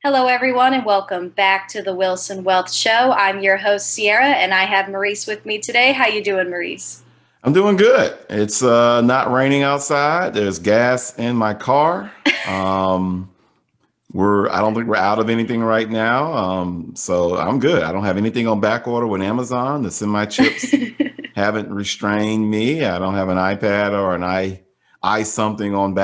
Hello, everyone, and welcome back to the Wilson Wealth Show. I'm your host, Ciera, and I have Maurice with me today. How you doing, Maurice? I'm doing good. It's not raining outside. There's gas in my car. Um, I don't think we're out of anything right now. So I'm good. I don't have anything on back order with Amazon. The semi chips haven't restrained me. I don't have an iPad or an i something on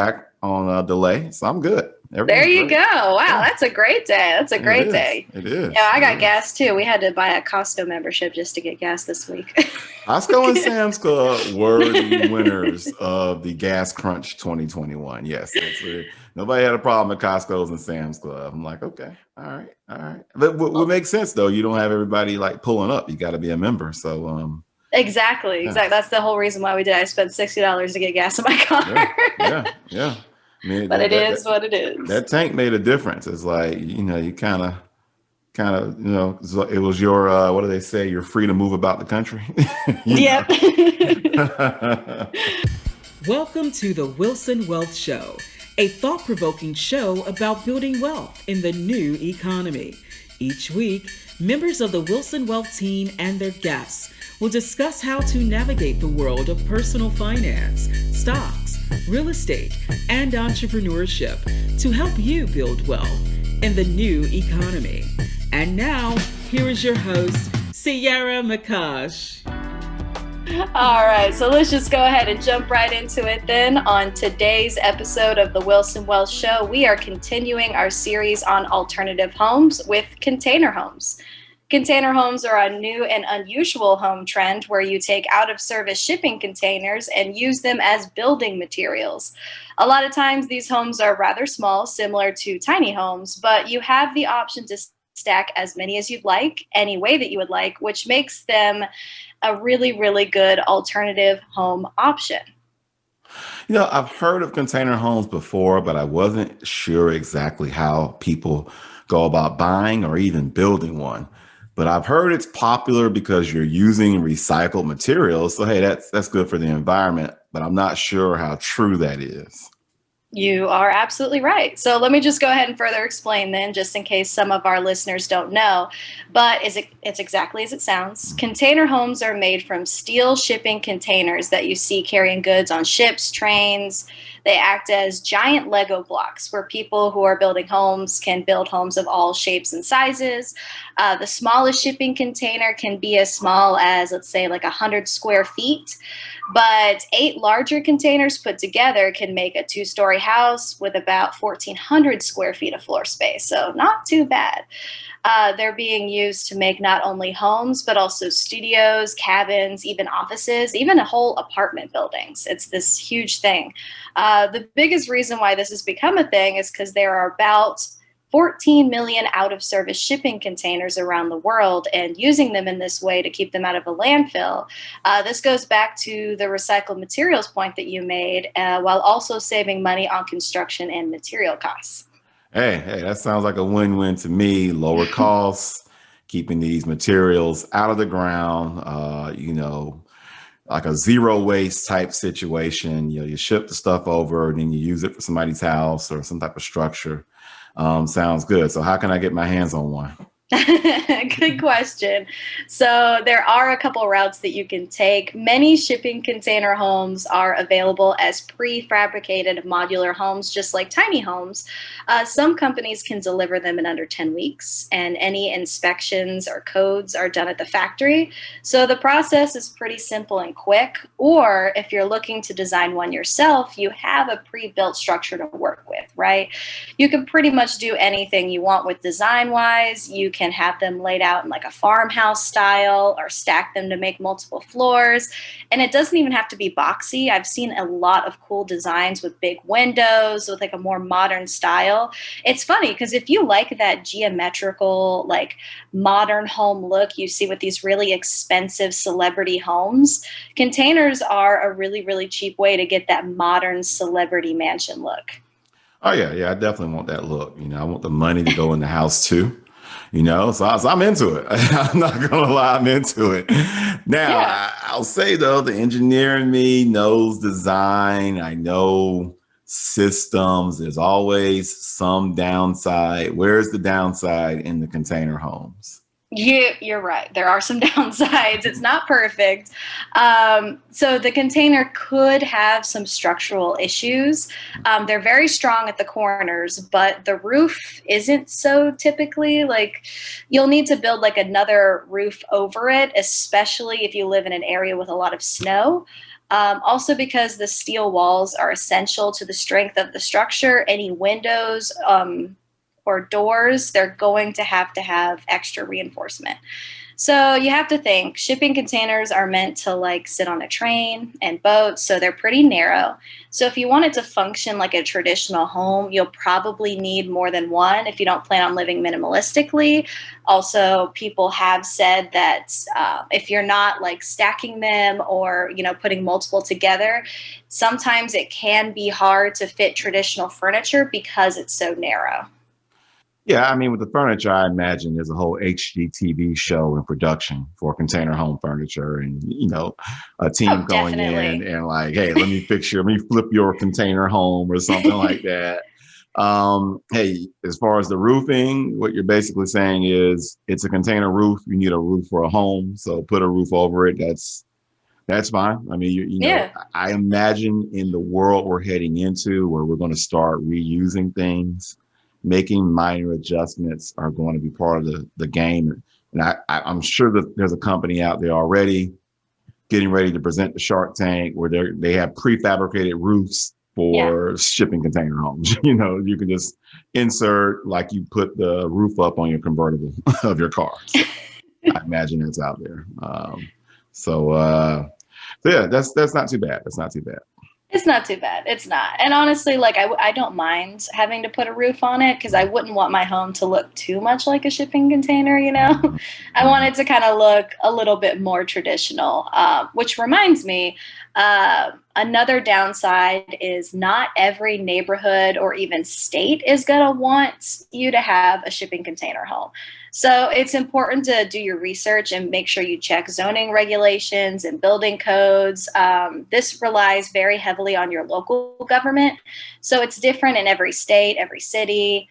delay. So I'm good. There Everything's you go. great. Wow, Yeah, that's a great day. That's a it great is. day. It Yeah, is. I It got is. gas too. We had to buy a Costco membership just to get gas this week. Costco and Sam's Club were the winners of the Gas Crunch 2021. Yes, nobody had a problem at Costco's and Sam's Club. I'm like, okay, all right, all right. But what makes sense though, you don't have everybody like pulling up. You got to be a member. So, Exactly, yeah, exactly. That's the whole reason why we did. I spent $60 to get gas in my yeah, car. yeah, yeah. I mean, But it is what it is. that tank made a difference. It's like you kind of so it was your what do they say? You're free to move about the country. you Yep. know. Welcome to the Wilson Wealth Show, a thought provoking show about building wealth in the new economy. Each week, members of the Wilson Wealth team and their guests will discuss how to navigate the world of personal finance, stocks, real estate, and entrepreneurship to help you build wealth in the new economy. And now, here is your host, Ciera Maurice. All right, so let's just go ahead and jump right into it then. On today's episode of the Wilson Wealth Show, we are continuing our series on alternative homes with container homes. Container homes are a new and unusual home trend where you take out-of-service shipping containers and use them as building materials. A lot of times these homes are rather small, similar to tiny homes, but you have the option to stack as many as you'd like, any way that you would like, which makes them a really, really good alternative home option. I've heard of container homes before, but I wasn't sure exactly how people go about buying or even building one. But I've heard it's popular because you're using recycled materials. So hey, that's good for the environment, but I'm not sure how true that is. You are absolutely right. So let me just go ahead and further explain then, just in case some of our listeners don't know. But it's exactly as it sounds. Container homes are made from steel shipping containers that you see carrying goods on ships, trains. They act as giant Lego blocks where people who are building homes can build homes of all shapes and sizes. The smallest shipping container can be as small as, let's say, like 100 square feet. But 8 larger containers put together can make a 2-story house with about 1,400 square feet of floor space. So not too bad. They're being used to make not only homes, but also studios, cabins, even offices, even whole apartment buildings. It's this huge thing. The biggest reason why this has become a thing is because there are about 14 million out of service shipping containers around the world, and using them in this way to keep them out of a landfill. This goes back to the recycled materials point that you made, while also saving money on construction and material costs. Hey, that sounds like a win-win to me. Lower costs, keeping these materials out of the ground, like a zero waste type situation. You ship the stuff over and then you use it for somebody's house or some type of structure. Sounds good. So how can I get my hands on one? Good question. So there are a couple routes that you can take. Many shipping container homes are available as prefabricated modular homes, just like tiny homes. Some companies can deliver them in under 10 weeks, and any inspections or codes are done at the factory. So the process is pretty simple and quick. Or if you're looking to design one yourself, you have a pre-built structure to work with, right? You can pretty much do anything you want with design-wise. You can have them laid out in like a farmhouse style or stack them to make multiple floors. And it doesn't even have to be boxy. I've seen a lot of cool designs with big windows with like a more modern style. It's funny because if you like that geometrical, like modern home look you see with these really expensive celebrity homes, containers are a really, really cheap way to get that modern celebrity mansion look. Oh yeah, I definitely want that look. I want the money to go in the house too. So I'm into it. I'm not gonna lie, I'm into it. Now, Yeah. I'll say though, the engineer in me knows design. I know systems. There's always some downside. Where's the downside in the container homes? You're right. There are some downsides. It's not perfect. So the container could have some structural issues. They're very strong at the corners, but the roof isn't so typically. Like, you'll need to build like another roof over it, especially if you live in an area with a lot of snow. Also, because the steel walls are essential to the strength of the structure, any windows, or doors, they're going to have extra reinforcement. So you have to think shipping containers are meant to like sit on a train and boats, so they're pretty narrow. So if you want it to function like a traditional home, you'll probably need more than one if you don't plan on living minimalistically. Also, people have said that if you're not like stacking them or putting multiple together, sometimes it can be hard to fit traditional furniture because it's so narrow. Yeah, I mean, with the furniture, I imagine there's a whole HGTV show in production for container home furniture, and a team Oh, going in definitely. and like, hey, let me flip your container home or something like that. Hey, as far as the roofing, what you're basically saying is it's a container roof. You need a roof for a home, so put a roof over it. That's fine. I mean, Yeah. I imagine in the world we're heading into where we're going to start reusing things, making minor adjustments are going to be part of the game. And I'm sure that there's a company out there already getting ready to present the Shark Tank where they have prefabricated roofs Yeah. for shipping container homes. You can just insert like you put the roof up on your convertible of your car. So I imagine that's out there. So yeah, that's not too bad. That's not too bad. It's not too bad. It's not. And honestly, like I don't mind having to put a roof on it because I wouldn't want my home to look too much like a shipping container. Mhm, I want mhm. it to kind of look a little bit more traditional, which reminds me, another downside is not every neighborhood or even state is going to want you to have a shipping container home. So it's important to do your research and make sure you check zoning regulations and building codes. This relies very heavily on your local government. So it's different in every state, every city.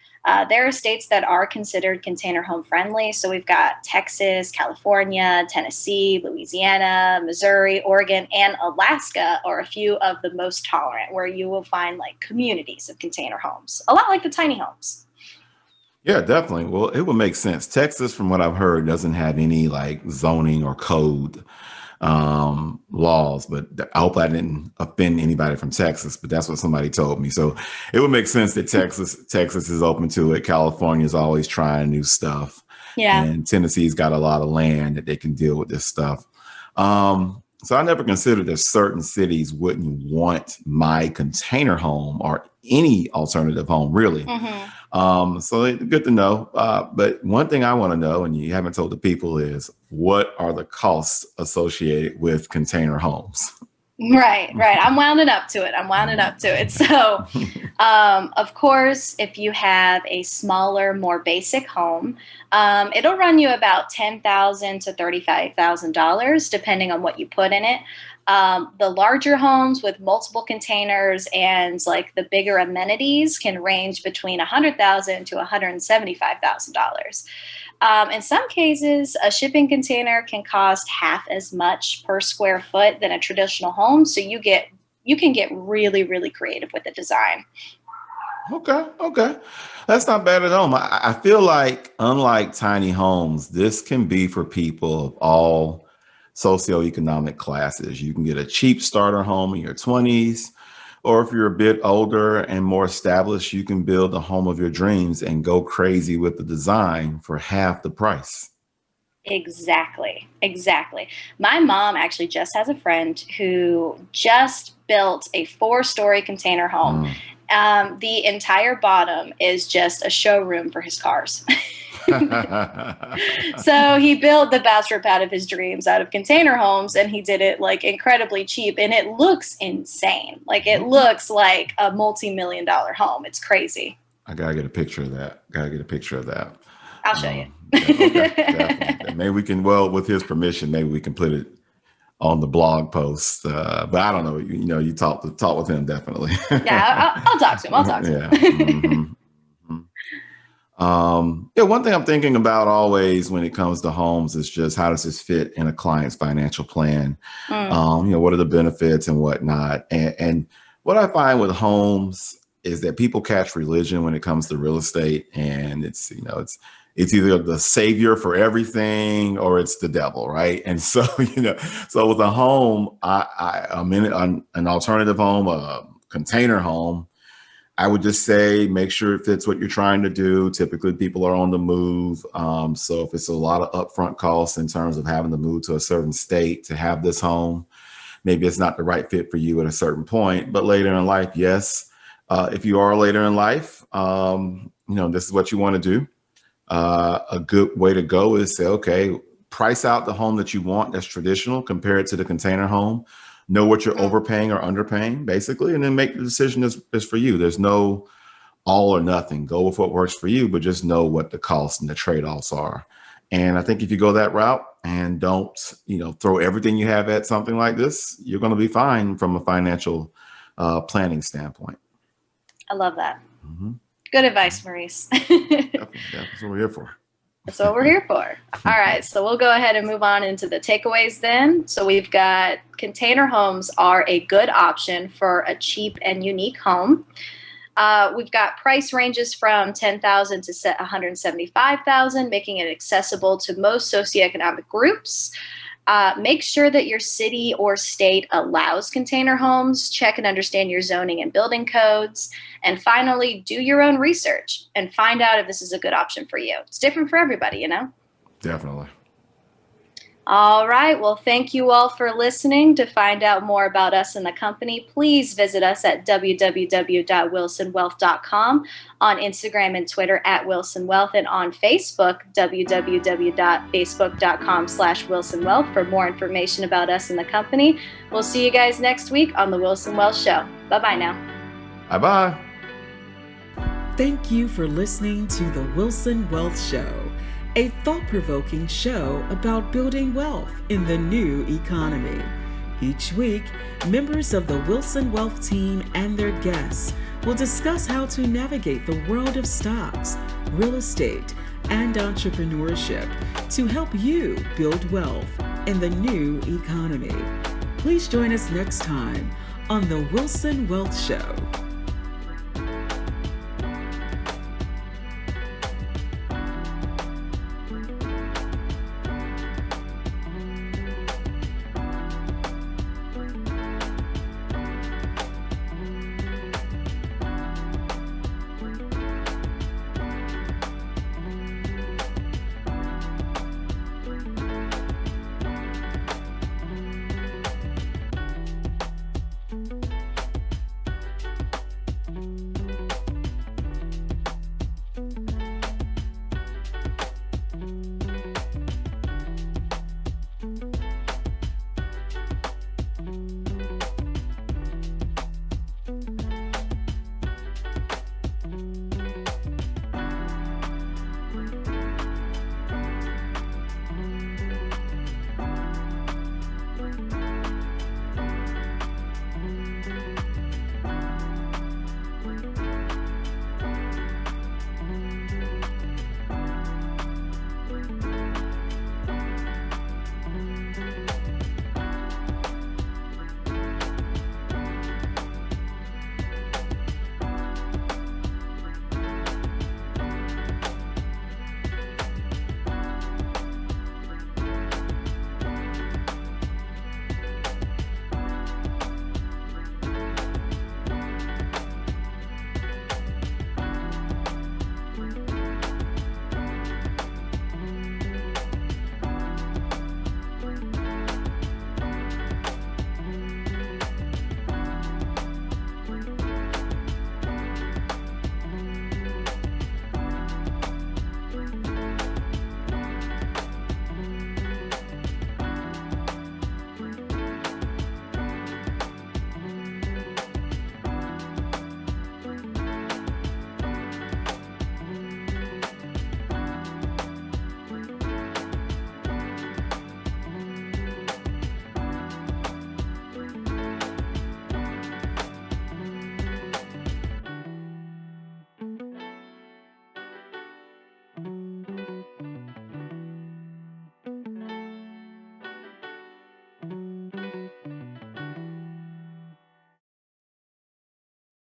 There are states that are considered container home friendly. So we've got Texas, California, Tennessee, Louisiana, Missouri, Oregon, and Alaska are a few of the most tolerant, where you will find like communities of container homes, a lot like the tiny homes. Yeah, definitely. Well, it would make sense. Texas, from what I've heard, doesn't have any like zoning or code laws, but I hope I didn't offend anybody from Texas, but that's what somebody told me. So it would make sense that Texas is open to it. California is always trying new stuff, Yeah. and Tennessee's got a lot of land that they can deal with this stuff. So I never considered that certain cities wouldn't want my container home or any alternative home, really. Hmm. So good to know. But one thing I want to know, and you haven't told the people, is what are the costs associated with container homes? Right, right. I'm wounding up to it. I'm wounding up to it. So, of course, if you have a smaller, more basic home, it'll run you about $10,000 to $35,000, depending on what you put in it. The larger homes with multiple containers and like the bigger amenities can range between $100,000 to $175,000. In some cases, a shipping container can cost half as much per square foot than a traditional home. So you can get really, really creative with the design. Okay, okay. That's not bad at all. I feel like, unlike tiny homes, this can be for people of all socioeconomic classes. You can get a cheap starter home in your 20s, or if you're a bit older and more established, you can build the home of your dreams and go crazy with the design for half the price. Exactly. Exactly. My mom actually just has a friend who just built a 4-story container home. Mm. The entire bottom is just a showroom for his cars. So he built the bathroom out of his dreams out of container homes, and he did it like incredibly cheap, and it looks insane. Like it Okay. looks like a multi-million dollar home. It's crazy. I gotta get a picture of that. Gotta get a picture of that. I'll show you. Yeah, okay, definitely. Maybe we can, well, with his permission, maybe we can put it on the blog post. But I don't know. You talk with him definitely. Yeah, I'll talk to him. I'll talk to Yeah. him. Yeah. One thing I'm thinking about always when it comes to homes is just how does this fit in a client's financial plan? What are the benefits and whatnot? And what I find with homes is that people catch religion when it comes to real estate, and it's either the savior for everything or it's the devil, right? And so so with a home, I'm in an alternative home, a container home. I would just say make sure it fits what you're trying to do. Typically, people are on the move. So if it's a lot of upfront costs in terms of having to move to a certain state to have this home, maybe it's not the right fit for you at a certain point. But later in life, yes. If you are later in life, this is what you want to do. A good way to go is say, okay, price out the home that you want that's traditional, compare it to the container home. Know what you're overpaying or underpaying, basically, and then make the decision is for you. There's no all or nothing. Go with what works for you, but just know what the costs and the trade-offs are. And I think if you go that route and don't, throw everything you have at something like this, you're going to be fine from a financial planning standpoint. I love that. Good advice, Maurice. That's what we're here for. That's what we're here for. All right, so we'll go ahead and move on into the takeaways then. So we've got container homes are a good option for a cheap and unique home. We've got price ranges from $10,000 to $175,000, making it accessible to most socioeconomic groups. Make sure that your city or state allows container homes. Check and understand your zoning and building codes. And finally, do your own research and find out if this is a good option for you. It's different for everybody, Definitely. All right. Well, thank you all for listening. To find out more about us and the company, please visit us at www.wilsonwealth.com, on Instagram and Twitter @WilsonWealth, and on Facebook, www.facebook.com/WilsonWealth for more information about us and the company. We'll see you guys next week on The Wilson Wealth Show. Bye-bye now. Bye-bye. Thank you for listening to The Wilson Wealth Show, a thought-provoking show about building wealth in the new economy. Each week, members of the Wilson Wealth team and their guests will discuss how to navigate the world of stocks, real estate, and entrepreneurship to help you build wealth in the new economy. Please join us next time on the Wilson Wealth Show.